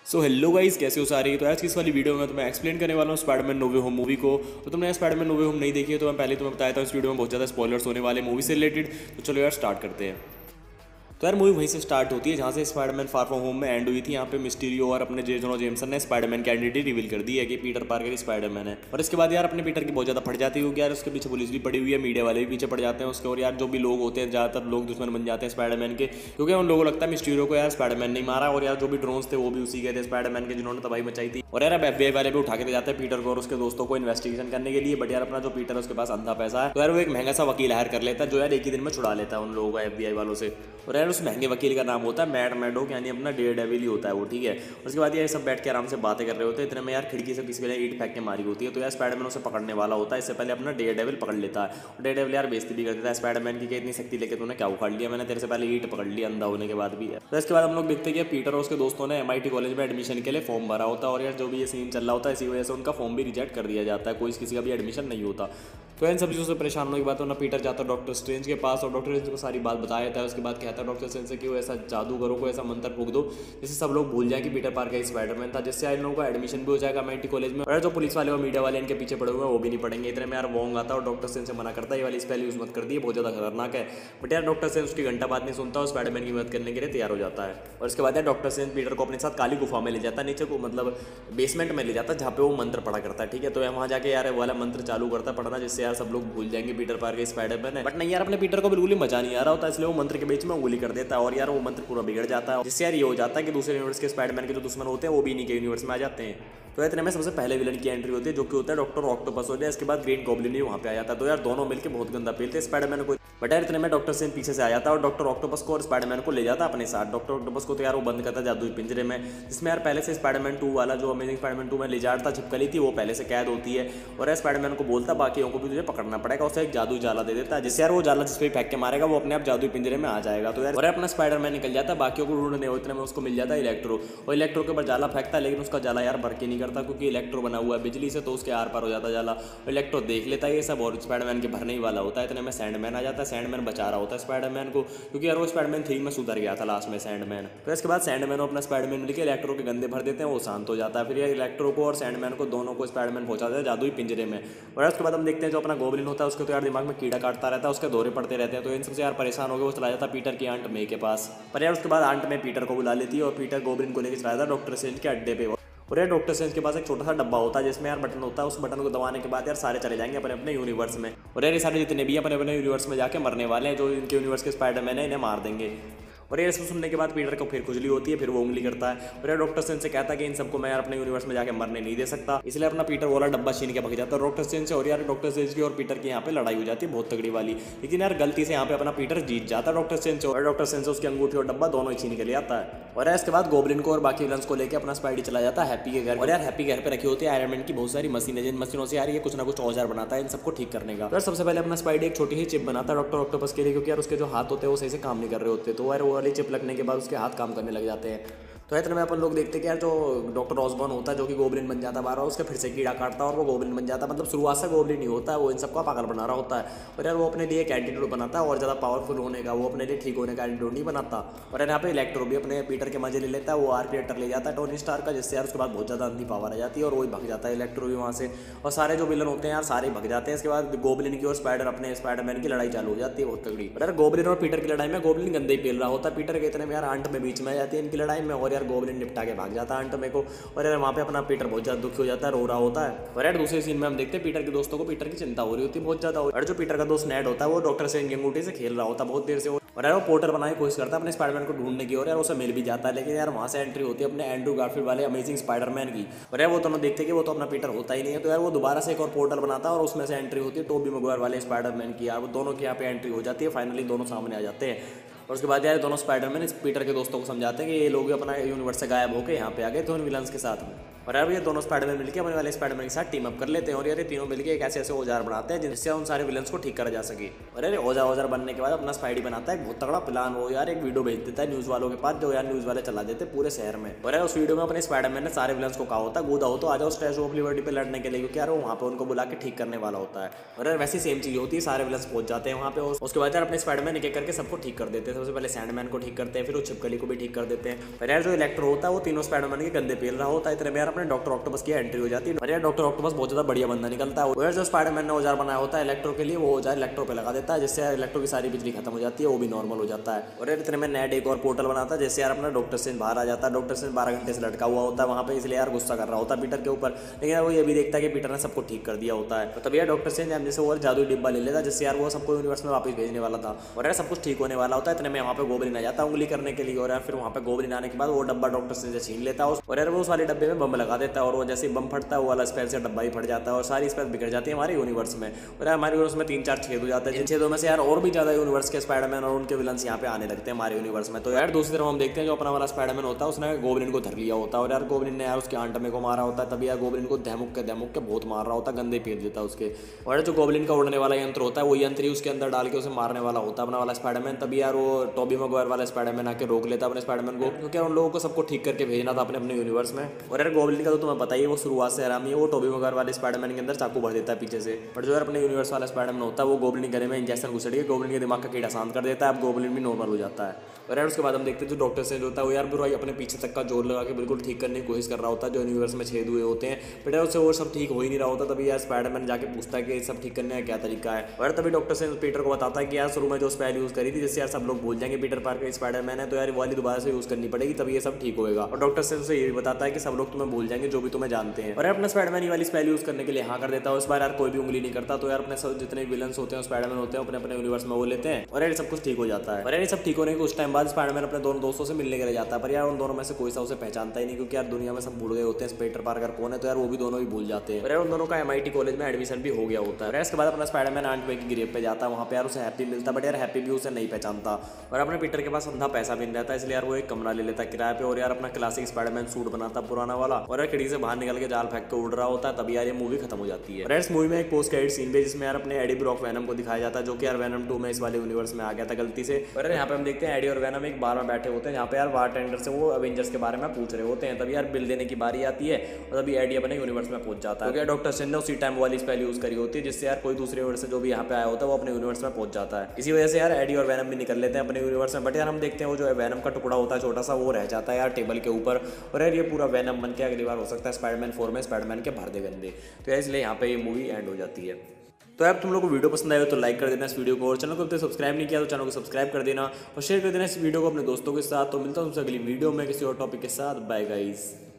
So hello guys, कैसे हो सारे। तो आज की इस वाली वीडियो में तो मैं एक्सप्लेन करने वाला हूँ स्पाइडरमैन नो वे होम मूवी को। तो तुमने स्पाइडरमैन नो वे होम नहीं देखी है तो मैं पहले तुम्हें बताया था इस वीडियो में बहुत ज़्यादा स्पॉयलर्स होने वाले मूवी से रिलेटेड। तो चलो यार स्टार्ट करते हैं। तो यार मूवी वहीं से स्टार्ट होती है जहाँ से स्पाइडरमैन फार फ्रॉम होम में एंड हुई थी। यहाँ पे मिस्टीरियो और अपने जे जोना जेमसन ने स्पाइडरमैन की आइडेंटिटी रिवील कर दी है कि पीटर पार्कर ही स्पाइडरमैन है। और इसके बाद यार अपने पीटर की बहुत ज़्यादा फट जाती है क्योंकि यार उसके पीछे पुलिस भी पड़ी हुई है, मीडिया वाले भी पीछे पड़ जाते हैं उसके। और यार जो भी लोग होते हैं ज़्यादातर लोग दुश्मन बन जाते हैं स्पाइडरमैन के, क्योंकि उन लोगों को लगता है मिस्टीरियो को यार स्पाइडरमैन नहीं मारा। और यार जो भी ड्रोन्स थे वो भी उसी के थे स्पाइडरमैन के, जिन्होंने तबाही मचाई थी। और यार अब FBI वाले भी उठा के ले जाते हैं पीटर को और उसके दोस्तों को इन्वेस्टिगेशन करने के लिए। बट यार अपना जो पीटर है उसके पास अंधा पैसा है, तो यार वो एक महंगा सा वकील हायर कर लेता है जो यार एक ही दिन में छुड़ा लेता है उन लोगों को FBI वालों से। और यार उस महंगे वकील का नाम होता है मैट मैडोक, यानी अपना डेयरडेविल ही होता है वो, ठीक है। और उसके बाद ये सब बैठ के आराम से बातें कर रहे होते हैं। इतने में यार खिड़की से किसी ने ईंट फेंक के मारी होती है, तो यार स्पाइडरमैन उसे पकड़ने वाला होता है। इससे पहले अपना डेयरडेविल पकड़ लेता है और डेयरडेविल यार बेइज्जती भी कर देता है स्पाइडरमैन की कि इतनी शक्ति लेके तूने क्या उखाड़ लिया, मैंने तेरे से पहले ईंट पकड़ लिया अंधा होने के बाद भी है। तो इसके बाद हम लोग देखते हैं कि पीटर और उसके दोस्तों ने MIT कॉलेज में एडमिशन के लिए फॉर्म भरा होता है। और यार जो भी ये सीन चल रहा होता है इसी वजह से उनका फॉर्म भी रिजेक्ट कर दिया जाता है, कोई किसी का भी एडमिशन नहीं होता। तो इन सब चीज़ों से परेशान होने के बाद ना पीटर जाता है डॉक्टर स्ट्रेंज के पास और डॉक्टर स्ट्रेंज को सारी बात बताया जाता है। उसके बाद कहता है डॉक्टर स्ट्रेंज से कि वो ऐसा जादू करो, कोई ऐसा मंत्र फूक दो जिससे सब लोग भूल जाए कि पीटर पार्कर स्पाइडरमैन था, जिससे इन लोगों का एडमिशन भी हो जाएगा MIT कॉलेज में। और जो पुलिस वाले और मीडिया वाले इनके पीछे पड़े हुए हैं वो भी नहीं पड़ेंगे। इतने में यार वोंग आता है और डॉक्टर स्ट्रेंज से मना करता है ये वाली स्पेल यूज़ मत कर दी, बहुत ज़्यादा खतरनाक है। बट यार डॉक्टर स्ट्रेंज उसकी घंटा बात नहीं सुनता और स्पाइडरमैन की मदद करने के लिए तैयार हो जाता है। और उसके बाद यार डॉक्टर स्ट्रेंज पीटर को अपने साथ काली गुफा में ले जाता है, नीचे को मतलब बेसमेंट में ले जाता है जहाँ पे वो मंत्र पढ़ा करता है, ठीक है। तो वहाँ जाके यार वाला मंत्र चालू करता है पढ़ना, जिससे यार सब लोग भूल जाएंगे पीटर पार्कर स्पाइडरमैन है। बट नहीं यार अपने पीटर को बिल्कुल ही मजा नहीं आ रहा होता, इसलिए वो मंत्र के बीच में उंगली कर देता है और यार वो मंत्र पूरा बिगड़ जाता है, जिससे यार ये हो जाता है कि दूसरे यूनिवर्स के स्पाइडरमैन के जो दुश्मन होते हैं वो भी इन्हीं के यूनिवर्स में आ जाते हैं। तो इतने में सबसे पहले विलन की एंट्री होती है जो कि होता है डॉक्टर ऑक्टोपस होता है। इसके बाद ग्रीन गॉब्लिन भी वहाँ पे आ जाता है। तो यार दोनों मिलकर बहुत गंदा पेलते हैं स्पाइडरमैन को। बट यार इतने में डॉक्टर स्ट्रेंज पीछे से आ जाता है और डॉक्टर ऑक्टोपस को और स्पाइडरमैन को ले जाता है अपने साथ। डॉक्टर ऑक्टोपस को तो यार वो बंद करता है जादुई पिंजरे में, जिसमें यार पहले से स्पाइडरमैन 2 वाला जो अमेजिंग स्पाइडरमैन 2 में लिजार्ड था छिपकली थी वो पहले से कैद होती है। और यार स्पाइडरमैन को बोलता बाकियों को भी तुझे पकड़ना पड़ेगा, उसे एक जादुई जाला दे देता है, जिससे यार वो जाला जिस पे फेंक के मारेगा वो अपने आप जादुई पिंजरे में आ जाएगा। तो यार और अपना स्पाइडरमैन निकल जाता है बाकियों को ढूंढने, इतने में उसको मिल जाता है इलेक्ट्रो। और इलेक्ट्रो के ऊपर जाला फेंकता है लेकिन उसका जाला यार बरके नहीं करता क्योंकि इलेक्ट्रो बना हुआ है बिजली से, तो उसके आर पार हो जाता है जाला। इलेक्ट्रो देख लेता है ये सब और स्पाइडरमैन के भरने ही वाला होता है। इतने में सैंडमैन आ जाता है, सैंडमैन बचा रहा होता है स्पाइडरमैन को क्योंकि यार वो स्पाइडरमैन 3 में सुधर गया था लास्ट में सैंडमैन। तो इसके बाद सैंडमैन और अपना स्पाइडरमैन मिलकर इलेक्ट्रो के गंदे भर देते हैं, वो शांत हो जाता है। फिर ये इलेक्ट्रो को और सैंडमैन को दोनों को स्पाइडरमैन पहुंचा देता है जादुई पिंजरे में। और उसके बाद हम देखते हैं जो अपना गोब्लिन होता है उसके तो यार दिमाग में कीड़ा काटता रहता है, उसके दौरे पड़ते रहते हैं। तो इन सबसे यार परेशान हो गए वो चला जाता है पीटर की आंट मे के पास। पर यार उसके बाद आंट में पीटर को बुला लेती है और पीटर गोब्लिन को लेकर चला जाता है डॉक्टर स्ट्रेंज के अड्डे पे। और यार डॉक्टर स्ट्रेंज के पास एक छोटा सा डब्बा होता है जिसमें यार बटन होता है, उस बटन को दबाने के बाद यार सारे चले जाएंगे अपने अपने यूनिवर्स में। और यार ये सारे जितने भी अपने अपने यूनिवर्स में जाके मरने वाले हैं, जो इनके यूनिवर्स के स्पाइडरमैन है इन्हें मार देंगे। और ये सब सुनने के बाद पीटर को फिर खुजली होती है, फिर वो उंगली करता है और यार डॉक्टर स्ट्रेंज से कहता है कि इन सबको मैं यार अपने यूनिवर्स में जाके मरने नहीं दे सकता, इसलिए अपना पीटर वाला डब्बा छीन के भाग जाता है डॉक्टर स्ट्रेंज से। और यार डॉक्टर स्ट्रेंज की और पीटर की यहाँ पे लड़ाई हो जाती है बहुत तगड़ी वाली, लेकिन यार गलती से यहाँ पे अपना पीटर जीत जाता है डॉक्टर स्ट्रेंज से। और डॉक्टर स्ट्रेंज से उसकी अंगूठी और डब्बा दोनों ही छीन के ले आता है। और यार इसके बाद गोब्लिन को और बाकी विलन्स को लेकर अपना स्पाइडी चला जाता है हैप्पी के घर। और यार हैप्पी घर पे रखी होती है आयरन मैन की बहुत सारी मशीनें, जिन मशीनों से यार ये कुछ ना कुछ औजार बनाता है इन सबको ठीक करने का। तो यार सबसे पहले अपना स्पाइडी एक छोटी सी चिप बनाता है डॉक्टर ऑक्टोपस के लिए, क्योंकि यार उसके जो हाथ होते हैं वो सही से काम नहीं कर रहे होते। तो यार वो वाली चिप लगने के बाद उसके हाथ काम करने लग जाते हैं। तो इतने में अपन लोग देखते हैं कि यार जो डॉक्टर ऑसबॉर्न होता है जो कि गोब्लिन बन जाता है बार बार, उसके फिर से कीड़ा काटता है और वो गोब्लिन बन जाता है। मतलब शुरुआत से गोब्लिन ही होता है, वो इन सबका पागल बना रहा होता है। और यार वो अपने लिए एक एंटीट्यूड बनाता है और ज़्यादा पावरफुल होने का, वो अपने लिए ठीक होने का एंटीट्यूड नहीं बनाता। और यार यहाँ पे इलेक्ट्रो भी अपने पीटर के मजे ले लेता है, वो आर्क रिएक्टर ले जाता है टोनी स्टार्क का, जिससे यार उसके बाद बहुत ज़्यादा अंधी पावर आ जाती है और वही भाग जाता है इलेक्ट्रो भी वहाँ से। और सारे जो विलन होते हैं यार सारे भाग जाते हैं। इसके बाद गोब्लिन की और स्पाइडरमैन की लड़ाई चालू हो जाती है बहुत तगड़ी। और यार गोब्लिन और पीटर की लड़ाई में गोब्लिन गंदे ही पेल रहा होता है पीटर के, इतने में यार आंट में बीच में आ जाती है इनकी लड़ाई में और यार गोब्लिन निपटा के भाग जाता है आंट में को। और यार वहाँ पे अपना पीटर बहुत ज़्यादा दुखी हो जाता है, रो रहा होता है। और यार दूसरे सीन में हम देखते हैं पीटर के दोस्तों को पीटर की चिंता हो रही होती है बहुत ज़्यादा। और जो पीटर का दोस्त नेड होता है वो डॉक्टर स्ट्रेंज की अंगूठी से खेल रहा होता है बहुत देर से। और यार वो पोर्टर बनाने की कोशिश करता है अपने स्पाइडरमैन को ढूंढने की, और यार उसे मिल भी जाता है। लेकिन यार वहाँ से एंट्री होती है अपने एंड्रू गारफील्ड वाले अमेजिंग स्पाइडरमैन की। और यार वो दोनों देखते हैं कि वो तो अपना पीटर होता ही नहीं है, तो यार वो दोबारा से एक और पोर्टल बनाता है और उसमें से एंट्री होती है टोबी मैguire वाले स्पाइडरमैन की। यार वो दोनों की यहाँ पे एंट्री हो जाती है, फाइनली दोनों सामने आ जाते हैं। और उसके बाद यार दोनों स्पाइडरमैन इस पीटर के दोस्तों को समझाते हैं कि ये लोग अपना यूनिवर्स से गायब होकर यहाँ पे आ गए थे उन विलन्स के साथ में। और यार ये दोनों स्पाइडरमैन मिलकर अपने वाले स्पाइडरमैन के साथ टीम अप कर लेते हैं और यार ये तीनों मिलकर एक ऐसे ऐसे औजार बनाते हैं जिससे उन सारे विलन्स को ठीक करा जा सके। और यार औजार बनने के बाद अपना स्पाइडी बनाता है एक बहुत तगड़ा प्लान। वो यार एक वीडियो भेज देता है न्यूज़ वालों के पास, जो यार न्यूज़ वाले चला देते पूरे शहर में। और यार उस वीडियो में अपने स्पाइडरमैन ने सारे विलन्स को कहा होता है गोदा हो तो आ जाओ स्टैच्यू ऑफ लिबर्टी पे लड़ने के लिए, क्योंकि यार वहाँ पे उनको बुला के ठीक करने वाला होता है। और यार वैसी सेम चीज़ होती है, सारे विलन्स पहुंच जाते हैं वहाँ पे। उसके बाद यार अपने स्पाइडरमैन एक एक करके सबको ठीक कर देते हैं। सबसे पहले सैंडमैन को ठीक करते हैं, फिर वो छिपकली को भी ठीक कर देते हैं। और यार जो इलेक्ट्रो होता है वो तीनों स्पाइडरमैन के गंदे पेल रहा होता है। इतने में यार अपने डॉक्टर ऑक्टोपस की एंट्री हो जाती है। और यार डॉक्टर ऑक्टोपस बहुत ज्यादा बढ़िया बंदा निकलता है। और जो स्पाइडरमैन ने औजार बनाया होता है इलेक्ट्रो के लिए, वो औजार इलेक्ट्रो पे लगा देता है, जिससे इलेक्ट्रो की सारी बिजली खत्म हो जाती है, वो भी नॉर्मल हो जाता है। और यार इतने में नेट एक और पोर्टल बनाता है, जैसे यार अपना डॉक्टर स्ट्रेंज बाहर आ जाता है। डॉक्टर स्ट्रेंज 12 घंटे से लटका हुआ होता है वहाँ पे, इसलिए यार गुस्सा कर रहा होता है पीटर के ऊपर। लेकिन वो ये भी देखता है कि पीटर ने सबको ठीक कर दिया होता है। तो तभी यार डॉक्टर स्ट्रेंज जैसे और जादुई डिब्बा ले लेता है, जिससे यार वो सबको यूनिवर्स में वापस भेजने वाला था। और यार सब कुछ ठीक होने वाला होता है। इतने में वहाँ पे गोब्लिन आ जाता है उंगली करने के लिए। और यार फिर वहाँ पे गोब्लिन आने के बाद वो डब्बा डॉक्टर स्ट्रेंज से छीन लेता है और यार वो सारे डब्बे में बम लगा देता है। और वो जैसे बम फटता है वो वाला स्पेस से डब्बा ही फट जाता है और सारी स्पेस बिगड़ जाती है हमारे यूनिवर्स में। और यार हमारे यूनिवर्स में 3-4 छेद हो जाते हैं, जिन छेदों में से यार और भी ज्यादा यूनिवर्स के स्पाइडरमैन और उनके विलन्स यहाँ पे आने लगते हैं हमारे यूनिवर्स में। तो यार दूसरी तरफ हम देखते हैं जो अपना वाला स्पाइडरमैन होता है उसने गोब्लिन को धर लिया होता है। और यार गोब्लिन ने यार उसके आंटमे को मारा होता है। तभी यार गोब्लिन को धमुक के बहुत मार रहा होता है, गंदे फेंक देता है उसके। और जो गोब्लिन का उड़ने वाला यंत्र होता है वो यंत्र ही उसके अंदर डाल के उसे मारने वाला होता है अपना वाला स्पाइडरमैन। तभी यार वो टोबी मैguire वाला स्पाइडरमैन आके रोक लेता है अपने स्पाइडरमैन को, क्योंकि उन लोगों को सबको ठीक करके भेजना था अपने अपने यूनिवर्स में। और यार गोब्लिन का तो तुम्हें पता ही है वो शुरुआत से आरामी है, वो टोबी मैguire वाले स्पाइडरमैन के अंदर चाकू भर देता है पीछे से। पर जो यार अपने यूनिवर्स वाला स्पाइडरमैन होता है वो गोब्लिन के गले में इंजेक्शन घुसेड़ के गोब्लिन के दिमाग का कीड़ा शांत कर देता है। अब गोब्लिन भी नॉर्मल हो जाता है। और यार उसके बाद हम देखते हैं जो डॉक्टर स्ट्रेंज होता है वो यार पूरा अपने पीछे तक का जोर लगा के बिल्कुल ठीक करने की कोशिश कर रहा होता है जो यूनिवर्स में छेद हुए होते हैं। बट यार उससे वो सब ठीक हो ही नहीं रहा होता। तभी यार स्पाइडरमैन जाके पूछता है कि सब ठीक करने का क्या तरीका है। और तभी डॉक्टर स्ट्रेंज पीटर को बताता है कि यार शुरू में जो स्पेल यूज करी थी जिससे यार सब लोग भूल जाएंगे पीटर पार्कर स्पाइडरमैन है, तो यार वाली दोबारा से यूज करनी पड़ेगी तभी ये सब ठीक होगा। और डॉक्टर स्ट्रेंज से ये भी बताता है कि सब लोग तुम्हें भूल जाएंगे जो भी तुम्हें जानते हैं। और अपना स्पाइडरमैन वाली स्पेल यूज करने के लिए हाँ कर देता है। उस बार यार कोई भी उंगली नहीं करता। तो यार अपने सब जितने विलन्स होते हैं स्पाइडरमैन होते हैं अपने अपने यूनिवर्स में वो लेते हैं और यार सब कुछ ठीक हो जाता है। और यार सब ठीक होने के कुछ टाइम बाद स्पाइडरमैन अपने दोनों दोस्तों से मिलने के लिए जाता है। पर यार उन दोनों में से कोई सा उसे पहचानता ही नहीं, क्योंकि यार दुनिया में सब भूल गए होते हैं पीटर पार्कर कौन है। तो यार वो भी दोनों ही भूल जाते हैं। और यार उन दोनों का MIT कॉलेज में एडमिशन भी हो गया होता है। और इसके बाद अपना स्पाइडरमैन आंट मे की ग्रेव पे जाता है। वहाँ पे यार उसे हैप्पी मिलता है, बट यार हैप्पी भी उसे नहीं पहचानता। और अपने पीटर के पास अंधा पैसा भी नहीं रहता, इसलिए यार वो एक कमरा ले लेता है किराए पे। और यार अपना क्लासिक स्पाइडरमैन सूट बनाता पुराना वाला और यार खिड़की से बाहर निकल के जाल फेंक के उड़ रहा होता है। तभी यार ये मूवी खत्म हो जाती है। और इस मूवी में एक पोस्ट क्रेडिट सीन भी जिसमें यार अपने एडी ब्रॉक वेनम को दिखाया जाता है, जो कि यार वेनम 2 में इस वाले यूनिवर्स में आ गया था गलती से। और यहाँ पे हम देखते हैं एडी और वेनम एक बार में बैठे होते हैं, यहाँ पे यार बारटेंडर से वो अवेंजर्स के बारे में पूछ रहे होते हैं। तभी यार बिल देने की बारी आती है और तभी एडी अपने यूनिवर्स में पहुंच जाता है, क्योंकि डॉक्टर स्ट्रेंज ने उसी टाइम वाली स्पेल यूज करी होती है, जिससे यार कोई दूसरे यूनिवर्स से जो भी यहाँ पे आया होता है वो अपने यूनिवर्स में पहुंच जाता है। इसी वजह से यार एडी और वेनम भी निकल लेते हैं अपने यूनिवर्स में। बट यार हम देखते हैं वो जो वेनम का टुकड़ा होता है छोटा सा, वो रह जाता है यार टेबल के ऊपर। और यार ये पूरा वेनम बन के अगली बार हो सकता है स्पाइडरमैन 4 में स्पाइडरमैन के भर दे गंदे। तो यार इसलिए यहाँ पे ये मूवी एंड हो जाती है। तो यार तुम लोग को वीडियो पसंद आए तो लाइक कर देना इस वीडियो को, और चैनल को अब तक सब्सक्राइब नहीं किया तो चैनल को सब्सक्राइब कर देना और शेयर कर देना इस वीडियो को अपने दोस्तों के साथ। तो मिलता हूँ तुमसे अगली वीडियो में किसी और टॉपिक के साथ। Bye guys.